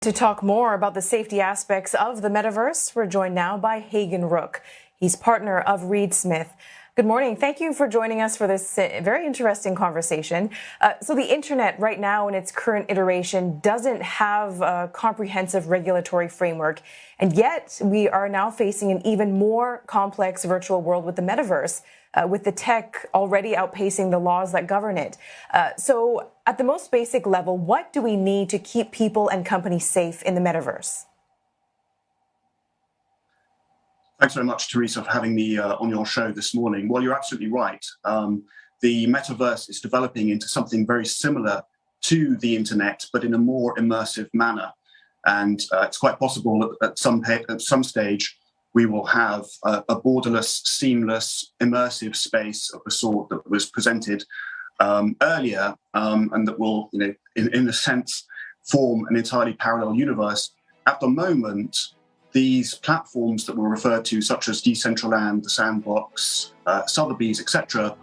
To talk more about the safety aspects of the metaverse, we're joined now by Hagen Rooke. He's partner of Reed Smith. Good morning. Thank you for joining us for this very interesting conversation. So the internet right now in its current iteration doesn't have a comprehensive regulatory framework, and yet we are now facing an even more complex virtual world with the metaverse, with the tech already outpacing the laws that govern it. So at the most basic level, what do we need to keep people and companies safe in the metaverse? Thanks very much, Teresa, for having me on your show this morning. Well, you're absolutely right. The metaverse is developing into something very similar to the internet, but in a more immersive manner. And it's quite possible at some stage we will have a borderless, seamless, immersive space of the sort that was presented earlier, and that will, in a sense, form an entirely parallel universe. At the moment, these platforms that were referred to, such as Decentraland, the Sandbox, Sotheby's, etc.,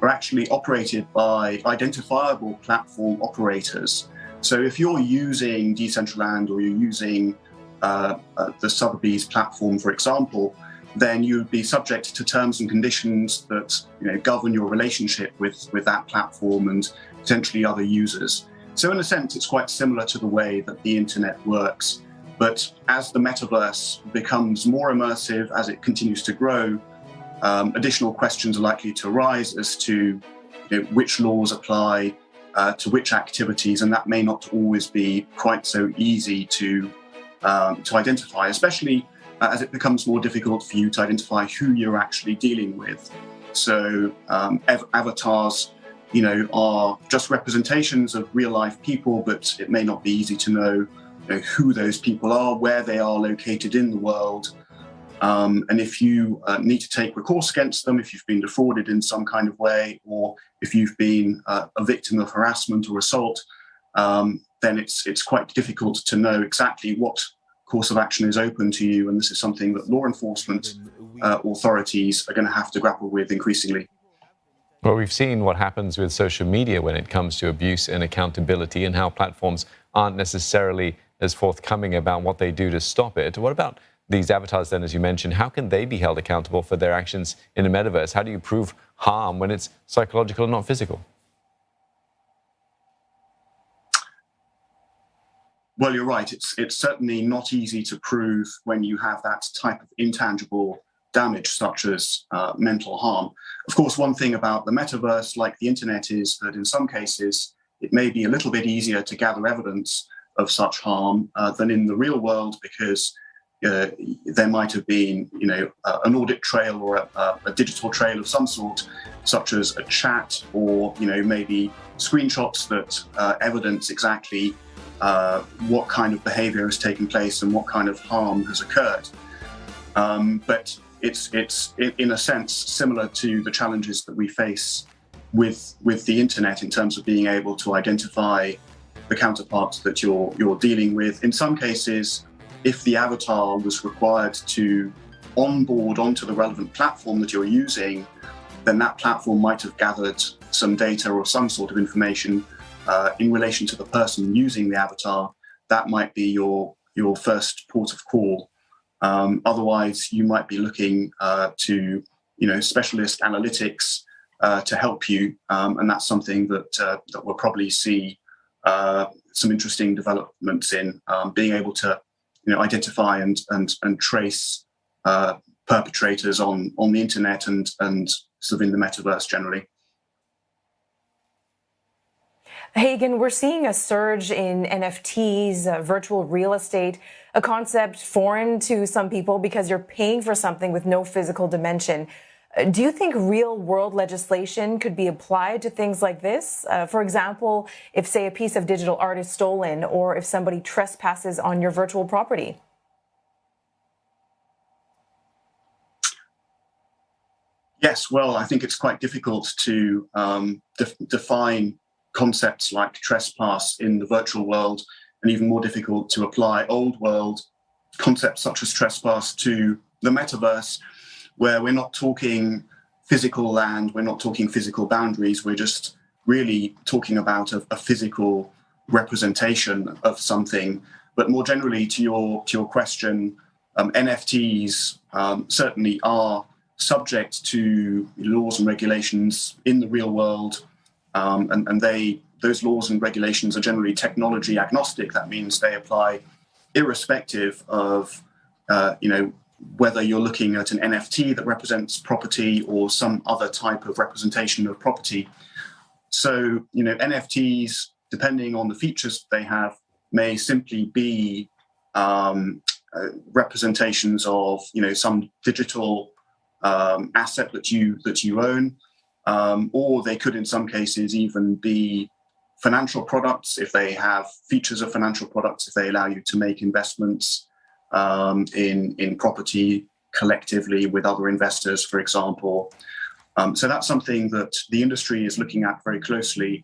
are actually operated by identifiable platform operators. So if you're using Decentraland or you're using the Sotheby's platform, for example, then you'd be subject to terms and conditions that govern your relationship with that platform and potentially other users. So in a sense, it's quite similar to the way that the internet works. But as the metaverse becomes more immersive, as it continues to grow, additional questions are likely to arise as to which laws apply to which activities, and that may not always be quite so easy to identify, especially as it becomes more difficult for you to identify who you're actually dealing with. So avatars, are just representations of real-life people, but it may not be easy to know who those people are, where they are located in the world, and if you need to take recourse against them, if you've been defrauded in some kind of way, or if you've been a victim of harassment or assault, then it's quite difficult to know exactly what course of action is open to you, and this is something that law enforcement authorities are going to have to grapple with increasingly. Well, we've seen what happens with social media when it comes to abuse and accountability, and how platforms aren't necessarily as forthcoming about what they do to stop it. What about these avatars then, as you mentioned? How can they be held accountable for their actions in the metaverse? How do you prove harm when it's psychological and not physical? Well, you're right. It's certainly not easy to prove when you have that type of intangible damage, such as mental harm. Of course, one thing about the metaverse, like the internet, is that in some cases it may be a little bit easier to gather evidence of such harm than in the real world, because there might have been, an audit trail or a digital trail of some sort, such as a chat or, maybe screenshots that evidence exactly what kind of behavior has taken place and what kind of harm has occurred. But it's in a sense similar to the challenges that we face with the internet in terms of being able to identify the counterparts that you're dealing with. In some cases, if the avatar was required to onboard onto the relevant platform that you're using, then that platform might have gathered some data or some sort of information in relation to the person using the avatar. That might be your first port of call. Otherwise, you might be looking to specialist analytics to help you, and that's something that we'll probably see some interesting developments in, being able to identify and trace perpetrators on the internet and sort of in the metaverse generally. Hagen, we're seeing a surge in NFTs, virtual real estate, a concept foreign to some people because you're paying for something with no physical dimension. Do you think real-world legislation could be applied to things like this? For example, if, say, a piece of digital art is stolen, or if somebody trespasses on your virtual property? Yes, well, I think it's quite difficult to define concepts like trespass in the virtual world, and even more difficult to apply old world concepts such as trespass to the metaverse, where we're not talking physical land, we're not talking physical boundaries, we're just really talking about a physical representation of something But more generally, to your question, NFTs certainly are subject to laws and regulations in the real world, and those laws and regulations are generally technology agnostic. That means they apply irrespective of whether you're looking at an NFT that represents property or some other type of representation of property. So, NFTs, depending on the features they have, may simply be representations of, some digital asset that you own, or they could, in some cases, even be financial products if they have features of financial products, if they allow you to make investments in property collectively with other investors, for example. So that's something that the industry is looking at very closely,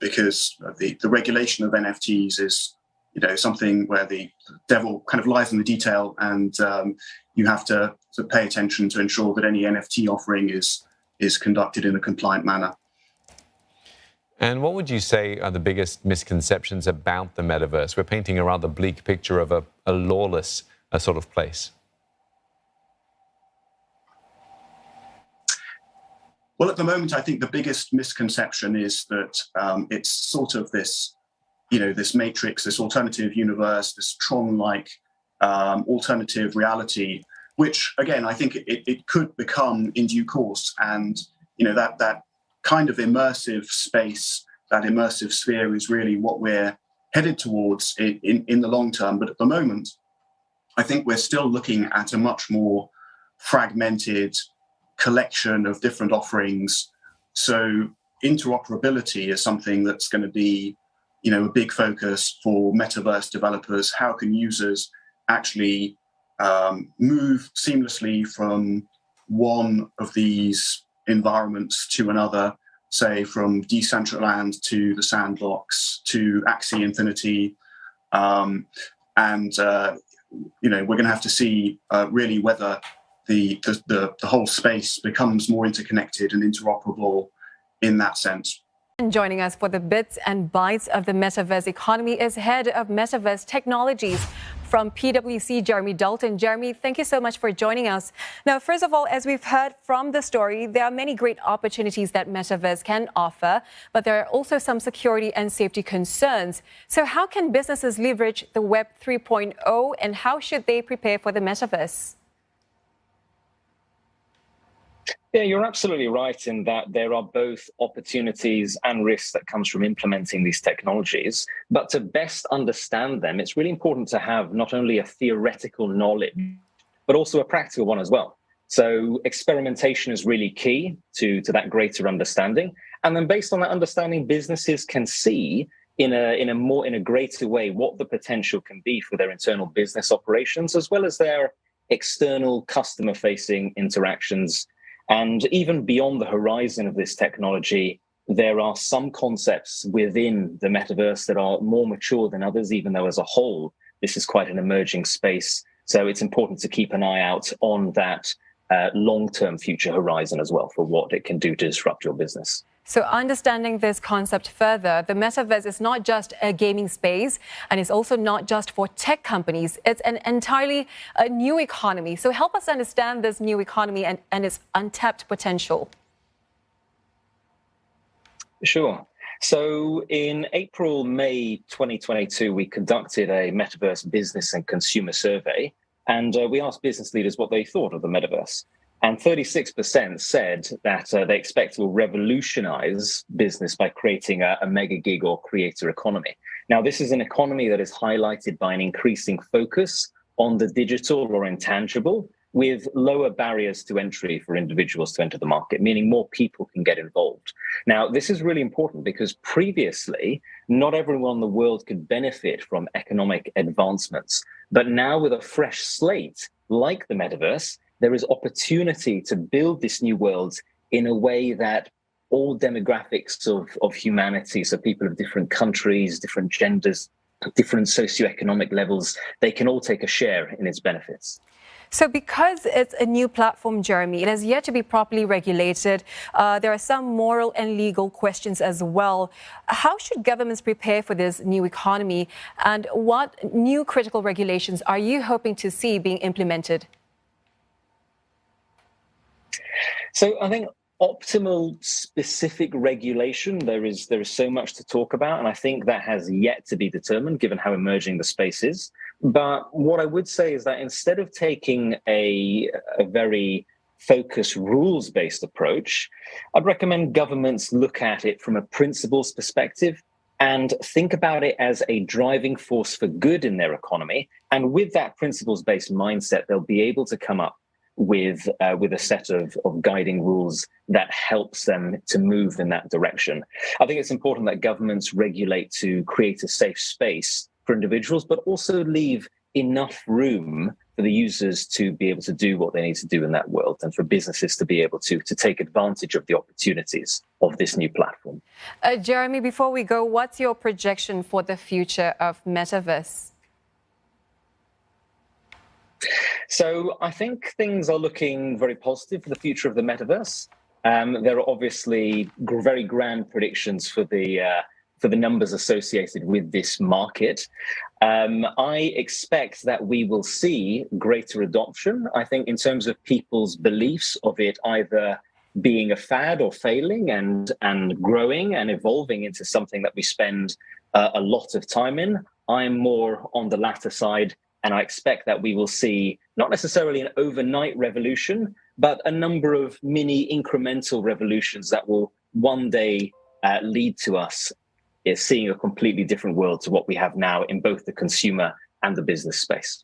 because the regulation of NFTs is something where the devil kind of lies in the detail, and you have to pay attention to ensure that any NFT offering is conducted in a compliant manner. And what would you say are the biggest misconceptions about the metaverse? We're painting a rather bleak picture of a lawless sort of place. Well, at the moment, I think the biggest misconception is that it's sort of this, this matrix, this alternative universe, this Tron-like alternative reality, which, again, I think it could become in due course. And, that kind of immersive space, that immersive sphere is really what we're headed towards in the long term. But at the moment, I think we're still looking at a much more fragmented collection of different offerings. So interoperability is something that's going to be, a big focus for metaverse developers. How can users actually move seamlessly from one of these environments to another, say from Decentraland to the Sandbox to Axie Infinity, and we're going to have to see really whether the whole space becomes more interconnected and interoperable in that sense. And joining us for the bits and bytes of the metaverse economy is head of metaverse technologies from PWC, Jeremy Dalton. Jeremy, thank you so much for joining us. Now, first of all, as we've heard from the story, there are many great opportunities that metaverse can offer, but there are also some security and safety concerns. So how can businesses leverage the Web 3.0, and how should they prepare for the metaverse? Yeah, you're absolutely right in that there are both opportunities and risks that comes from implementing these technologies. But to best understand them, it's really important to have not only a theoretical knowledge, but also a practical one as well. So experimentation is really key to that greater understanding. And then based on that understanding, businesses can see in a greater way what the potential can be for their internal business operations, as well as their external customer-facing interactions. And even beyond the horizon of this technology, there are some concepts within the metaverse that are more mature than others, even though as a whole, this is quite an emerging space. So it's important to keep an eye out on that long-term future horizon as well for what it can do to disrupt your business. So understanding this concept further, the metaverse is not just a gaming space, and it's also not just for tech companies. It's an entirely new economy. So help us understand this new economy and its untapped potential. Sure. So in May 2022, we conducted a metaverse business and consumer survey, and we asked business leaders what they thought of the metaverse. And 36% said that they expect to revolutionize business by creating a mega gig or creator economy. Now, this is an economy that is highlighted by an increasing focus on the digital or intangible, with lower barriers to entry for individuals to enter the market, meaning more people can get involved. Now, this is really important because previously, not everyone in the world could benefit from economic advancements. But now with a fresh slate like the metaverse, there is opportunity to build this new world in a way that all demographics of humanity, so people of different countries, different genders, different socioeconomic levels, they can all take a share in its benefits. So because it's a new platform, Jeremy, it has yet to be properly regulated. There are some moral and legal questions as well. How should governments prepare for this new economy? And what new critical regulations are you hoping to see being implemented? So I think optimal specific regulation, there is so much to talk about, and I think that has yet to be determined given how emerging the space is. But what I would say is that instead of taking a very focused rules-based approach, I'd recommend governments look at it from a principles perspective and think about it as a driving force for good in their economy. And with that principles-based mindset, they'll be able to come up with a set of guiding rules that helps them to move in that direction. I think it's important that governments regulate to create a safe space for individuals, but also leave enough room for the users to be able to do what they need to do in that world, and for businesses to be able to take advantage of the opportunities of this new platform. Jeremy, before we go, what's your projection for the future of Metaverse? So I think things are looking very positive for the future of the metaverse. There are obviously very grand predictions for the numbers associated with this market. I expect that we will see greater adoption. I think in terms of people's beliefs of it either being a fad or failing and growing and evolving into something that we spend a lot of time in, I'm more on the latter side. And I expect that we will see not necessarily an overnight revolution, but a number of mini incremental revolutions that will one day lead to us seeing a completely different world to what we have now in both the consumer and the business space.